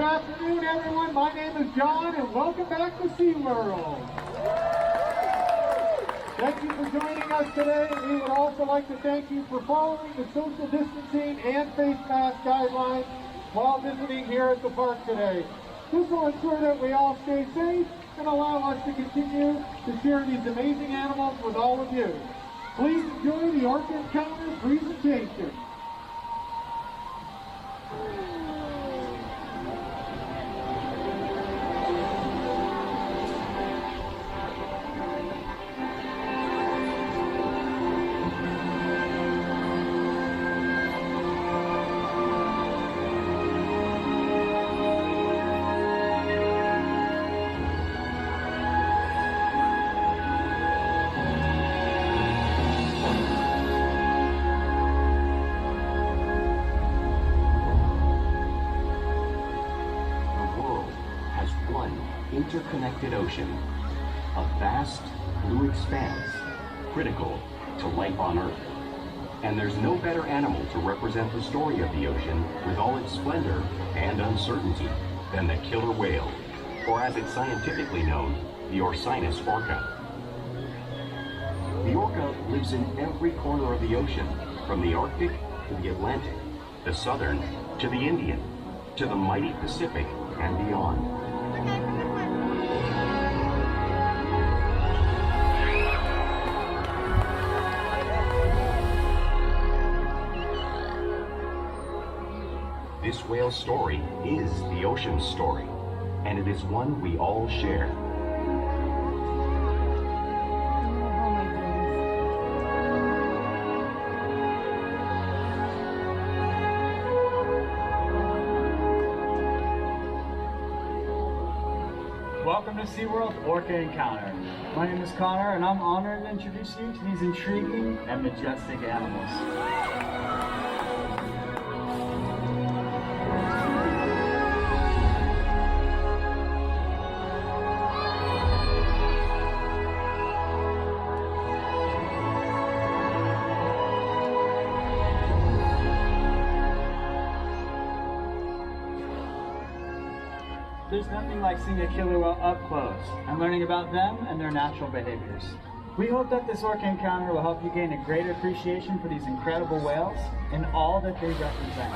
afternoon, everyone. My name is John, and welcome back to SeaWorld. Thank you for joining us today. We would also like to thank you for following the social distancing and face mask guidelines while visiting here at the park today. This will ensure that we all stay safe and allow us to continue to share these amazing animals with all of you. Please enjoy the Orca Encounter presentation. Interconnected ocean, a vast blue expanse critical to life on Earth. And there's no better animal to represent the story of the ocean with all its splendor and uncertainty than the killer whale, or as it's scientifically known, the Orcinus orca. The orca lives in every corner of the ocean, from the Arctic to the Atlantic, the Southern to the Indian, to the mighty Pacific and beyond. This whale's story is the ocean's story, and it is one we all share. Welcome to SeaWorld Orca Encounter. My name is Connor, and I'm honored to introduce you to these intriguing and majestic animals. There's nothing like seeing a killer whale up close and learning about them and their natural behaviors. We hope that this Orca Encounter will help you gain a greater appreciation for these incredible whales and all that they represent.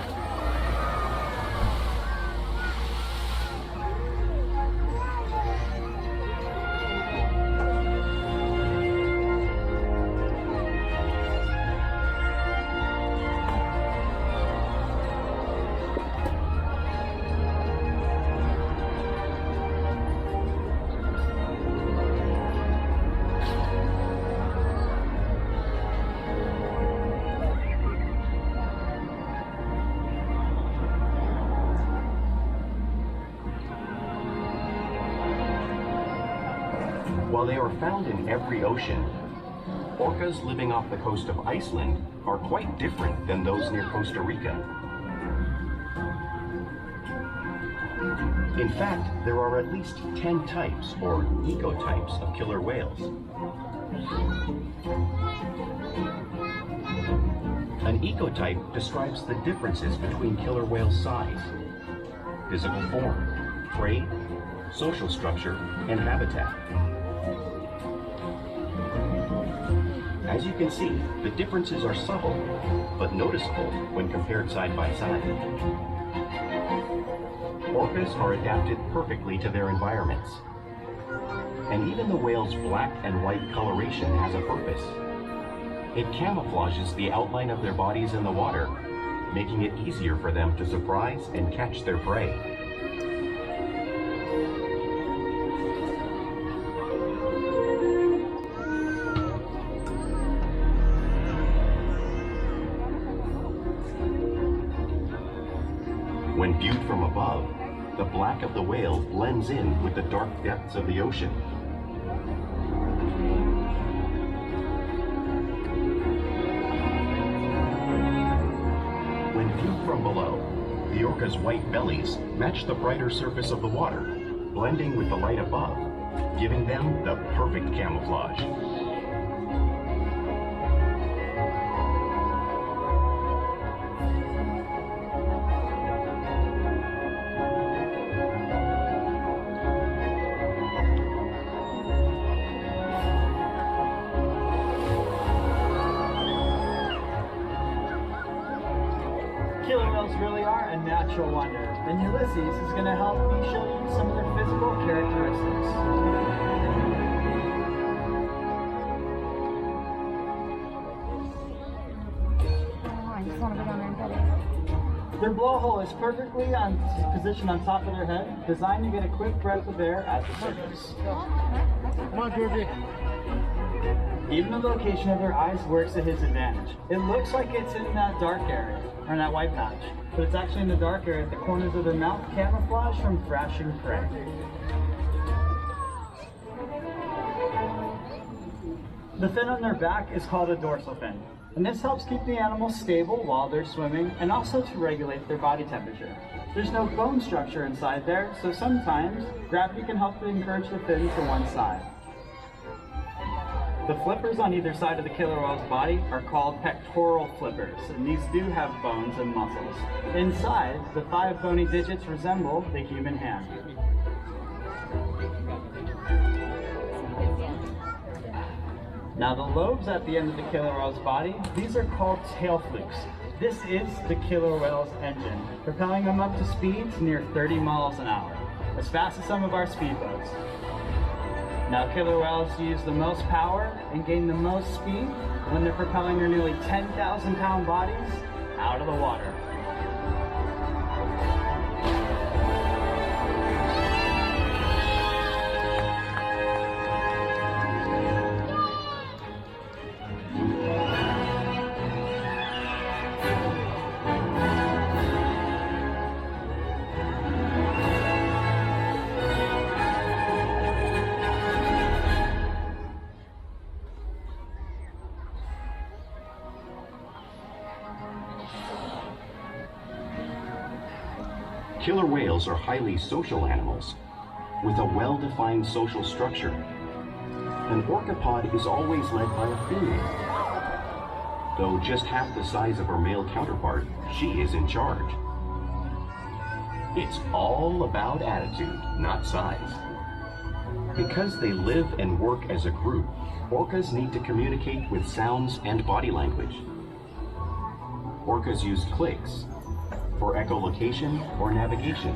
While they are found in every ocean, orcas living off the coast of Iceland are quite different than those near Costa Rica. In fact, there are at least 10 types, or ecotypes, of killer whales. An ecotype describes the differences between killer whale size, physical form, prey, social structure, and habitat. As you can see, the differences are subtle, but noticeable when compared side by side. Orcas are adapted perfectly to their environments. And even the whale's black and white coloration has a purpose. It camouflages the outline of their bodies in the water, making it easier for them to surprise and catch their prey. When viewed from above, the black of the whale blends in with the dark depths of the ocean. When viewed from below, the orca's white bellies match the brighter surface of the water, blending with the light above, giving them the perfect camouflage. natural wonder, and Ulysses is going to help me show you some of their physical characteristics. I just want to go down there and pet it. Their blowhole is perfectly positioned on top of their head, designed to get a quick breath of air at the surface. Come on, Georgie. Even the location of their eyes works to his advantage. It looks like it's in that dark area, or in that white patch, but it's actually in the dark area at the corners of their mouth, camouflage from thrashing prey. The fin on their back is called a dorsal fin, and this helps keep the animal stable while they're swimming and also to regulate their body temperature. There's no bone structure inside there, so sometimes gravity can help to encourage the fin to one side. The flippers on either side of the killer whale's body are called pectoral flippers, and these do have bones and muscles. Inside, the 5 bony digits resemble the human hand. Now the lobes at the end of the killer whale's body, these are called tail flukes. This is the killer whale's engine, propelling them up to speeds near 30 miles an hour, as fast as some of our speedboats. Now killer whales use the most power and gain the most speed when they're propelling their nearly 10,000 pound bodies out of the water. Killer whales are highly social animals with a well-defined social structure. An orca pod is always led by a female. Though just half the size of her male counterpart, she is in charge. It's all about attitude, not size. Because they live and work as a group, orcas need to communicate with sounds and body language. Orcas use clicks for echolocation or navigation.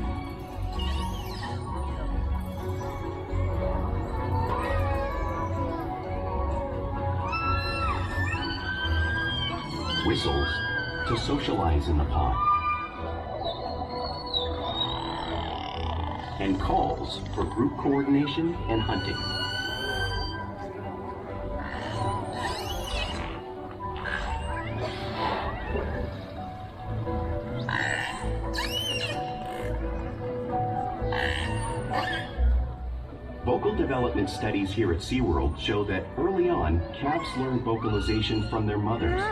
Whistles to socialize in the pod. And calls for group coordination and hunting. Vocal development studies here at SeaWorld show that early on, calves learn vocalization from their mothers.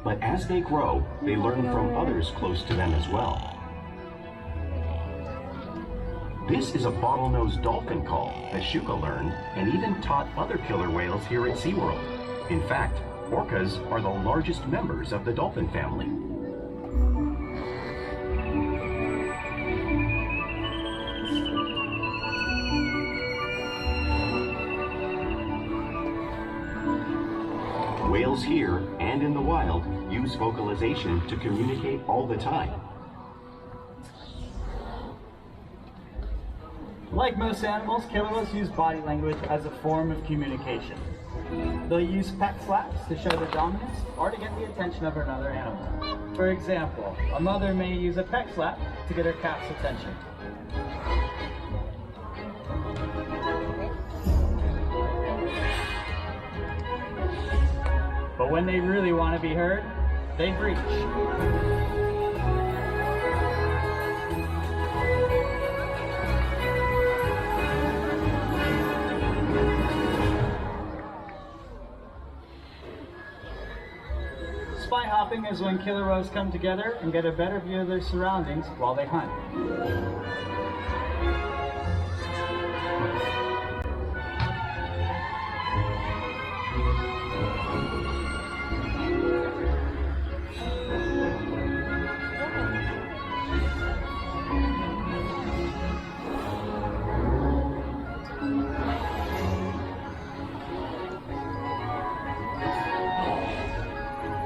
But as they grow, they learn from others close to them as well. This is a bottlenose dolphin call that Shuka learned and even taught other killer whales here at SeaWorld. In fact, orcas are the largest members of the dolphin family. Whales here and in the wild use vocalization to communicate all the time. Like most animals, killer whales use body language as a form of communication. They'll use peck slaps to show their dominance or to get the attention of another animal. For example, a mother may use a peck slap to get her calf's attention. But when they really want to be heard, they breach. Spy hopping is when killer whales come together and get a better view of their surroundings while they hunt.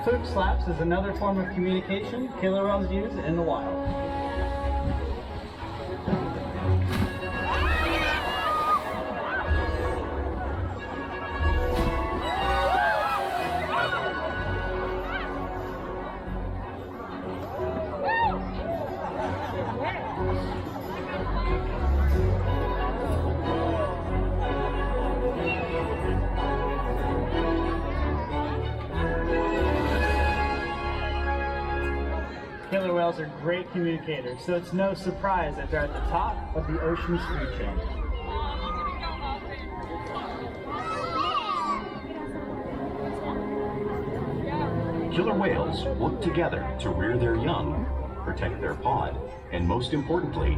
Fluke slaps is another form of communication killer whales use in the wild. killer whales are great communicators, so it's no surprise that they're at the top of the ocean's food chain. Killer whales work together to rear their young, protect their pod, and most importantly,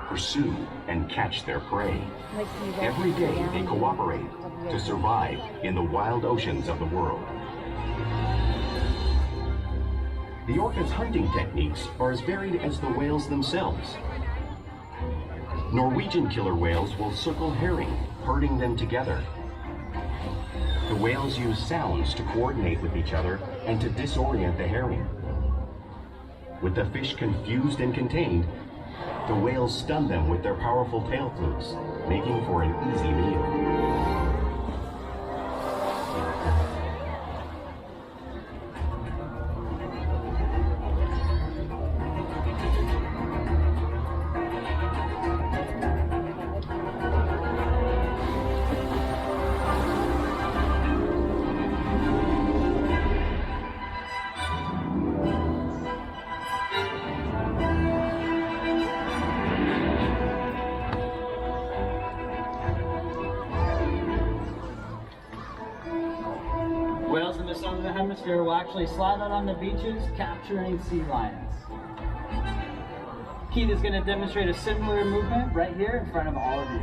pursue and catch their prey. Every day they cooperate to survive in the wild oceans of the world. The orca's hunting techniques are as varied as the whales themselves. Norwegian killer whales will circle herring, herding them together. The whales use sounds to coordinate with each other and to disorient the herring. With the fish confused and contained, the whales stun them with their powerful tail flukes, making for an easy meal. Whales in the southern hemisphere will actually slide out on the beaches, capturing sea lions. Keith is going to demonstrate a similar movement right here in front of all of you.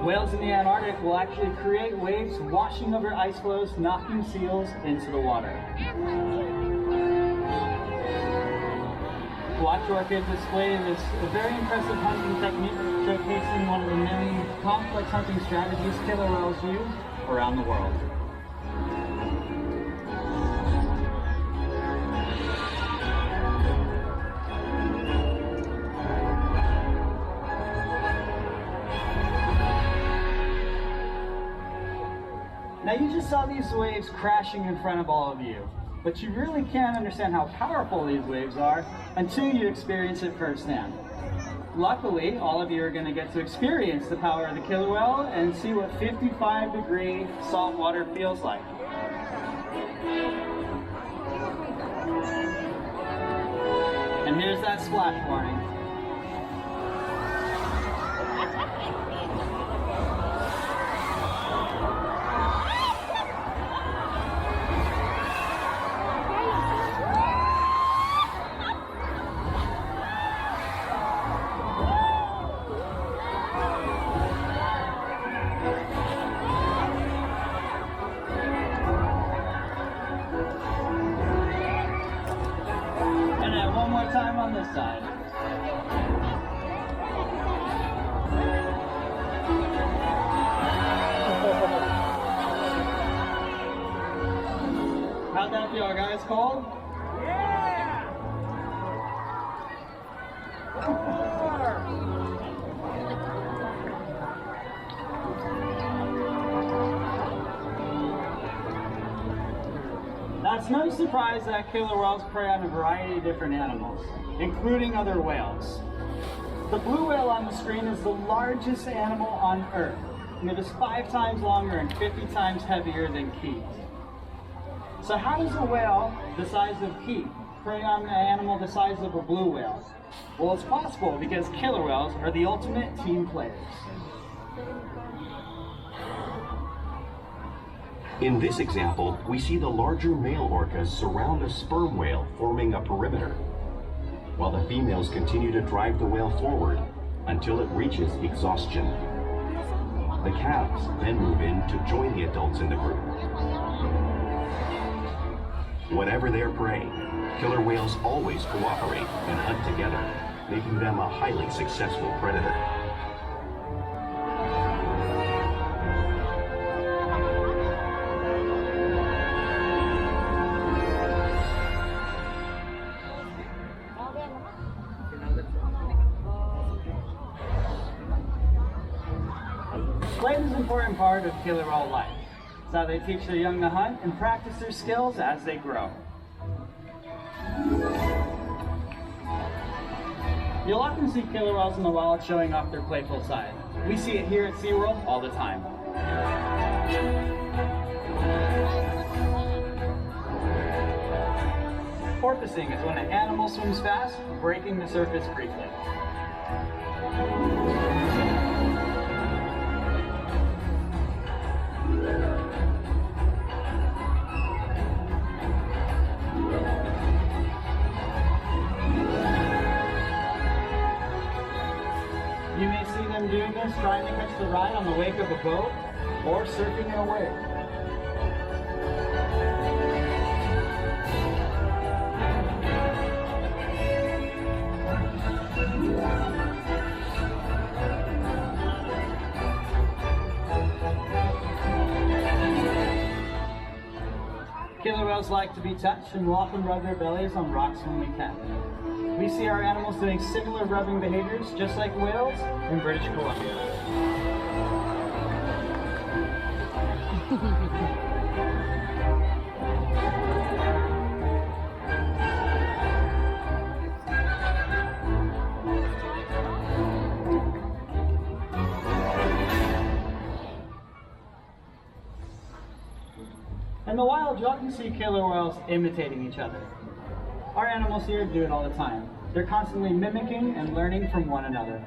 Whales in the Antarctic will actually create waves washing over ice floes, knocking seals into the water. Watch orca display this very impressive hunting technique, showcasing one of the many complex hunting strategies killer whales use around the world. Now you just saw these waves crashing in front of all of you, but you really can't understand how powerful these waves are until you experience it firsthand. Luckily, all of you are going to get to experience the power of the killer whale and see what 55-degree salt water feels like. And here's that splash warning. Time on this side. How'd that feel, guys? Cold? Yeah! Now, it's no surprise that killer whales prey on a variety of different animals, including other whales. The blue whale on the screen is the largest animal on Earth, and it is 5 times longer and 50 times heavier than Keith. So how does a whale the size of Keith prey on an animal the size of a blue whale? Well, it's possible because killer whales are the ultimate team players. In this example, we see the larger male orcas surround a sperm whale, forming a perimeter, while the females continue to drive the whale forward until it reaches exhaustion. The calves then move in to join the adults in the group. Whatever their prey, killer whales always cooperate and hunt together, making them a highly successful predator. Play is an important part of killer whale life. It's how they teach their young to hunt and practice their skills as they grow. You'll often see killer whales in the wild showing off their playful side. We see it here at SeaWorld all the time. Porpoising is when an animal swims fast, breaking the surface briefly. You may see them doing this trying to catch the ride on the wake of a boat or surfing in a wave. Killer whales like to be touched and will often rub their bellies on rocks when we can. We see our animals doing similar rubbing behaviors, just like whales in British Columbia. In the wild, you often see killer whales imitating each other. Our animals here do it all the time. They're constantly mimicking and learning from one another.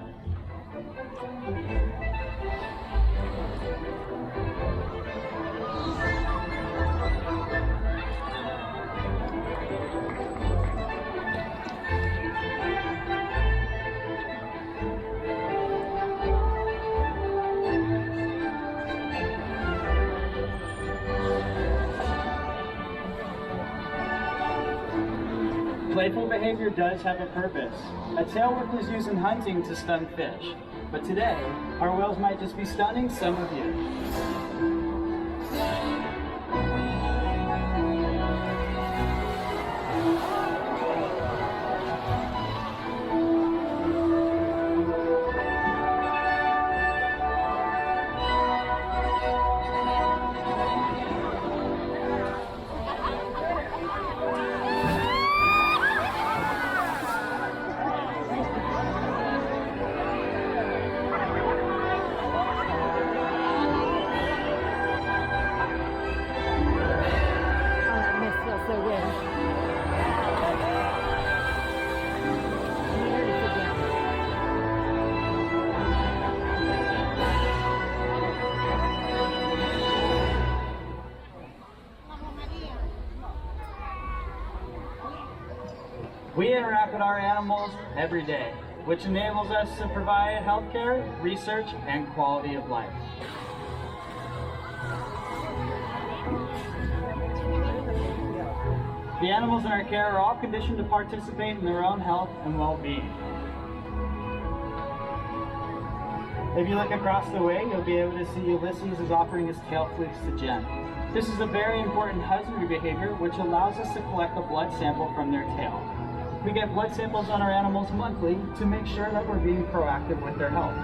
Playful behavior does have a purpose. A tailwhip is used in hunting to stun fish. But today, our whales might just be stunning some of you. We interact with our animals every day, which enables us to provide healthcare, research, and quality of life. The animals in our care are all conditioned to participate in their own health and well-being. If you look across the way, you'll be able to see Ulysses is offering his tail flukes to Jen. This is a very important husbandry behavior which allows us to collect a blood sample from their tail. We get blood samples on our animals monthly to make sure that we're being proactive with their health.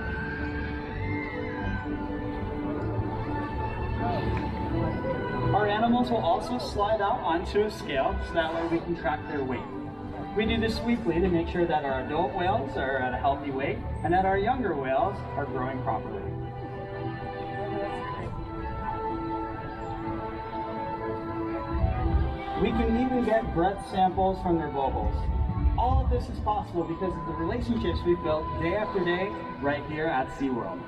Our animals will also slide out onto a scale so that way we can track their weight. We do this weekly to make sure that our adult whales are at a healthy weight and that our younger whales are growing properly. We can even get breath samples from their blowholes. All of this is possible because of the relationships we've built day after day right here at SeaWorld.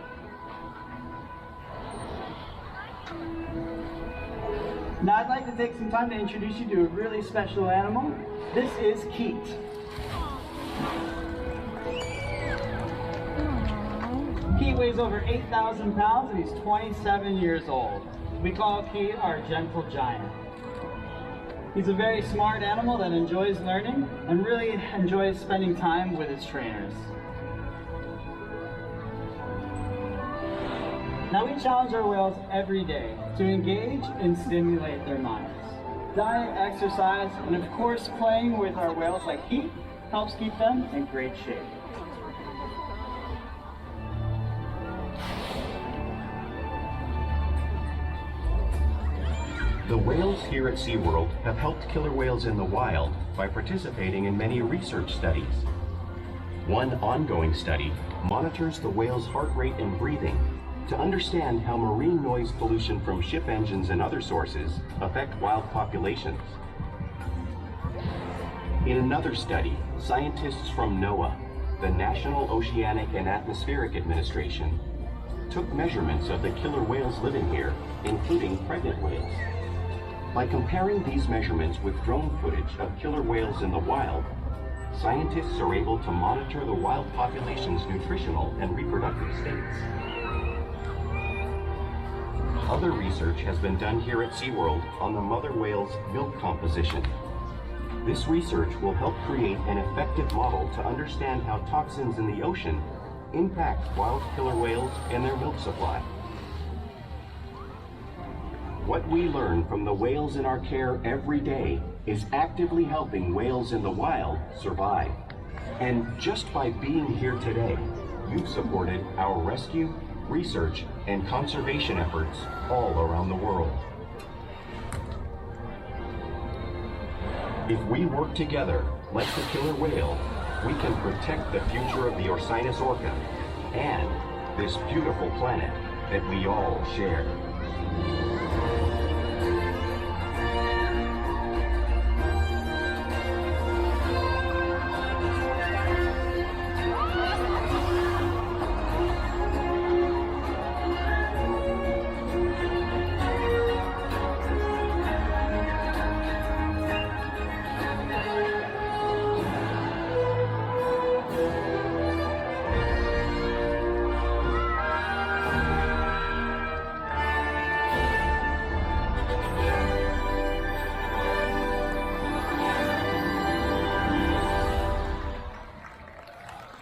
Now I'd like to take some time to introduce you to a really special animal. This is Keat. Keat weighs over 8,000 pounds and he's 27 years old. We call Keat our gentle giant. He's a very smart animal that enjoys learning and really enjoys spending time with its trainers. Now we challenge our whales every day to engage and stimulate their minds. Diet, exercise, and of course playing with our whales like Keat helps keep them in great shape. The whales here at SeaWorld have helped killer whales in the wild by participating in many research studies. One ongoing study monitors the whale's heart rate and breathing to understand how marine noise pollution from ship engines and other sources affect wild populations. In another study, scientists from NOAA, the National Oceanic and Atmospheric Administration, took measurements of the killer whales living here, including pregnant whales. By comparing these measurements with drone footage of killer whales in the wild, scientists are able to monitor the wild population's nutritional and reproductive states. Other research has been done here at SeaWorld on the mother whale's milk composition. This research will help create an effective model to understand how toxins in the ocean impact wild killer whales and their milk supply. What we learn from the whales in our care every day is actively helping whales in the wild survive. And just by being here today, you've supported our rescue, research, and conservation efforts all around the world. If we work together, like the killer whale, we can protect the future of the Orcinus orca and this beautiful planet that we all share.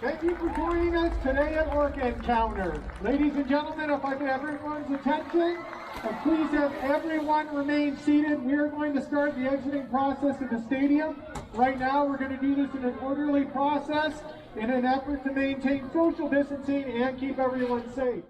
Thank you for joining us today at Orca Encounter. Ladies and gentlemen, if I could have everyone's attention, please have everyone remain seated. We are going to start the exiting process of the stadium. Right now, we're going to do this in an orderly process in an effort to maintain social distancing and keep everyone safe.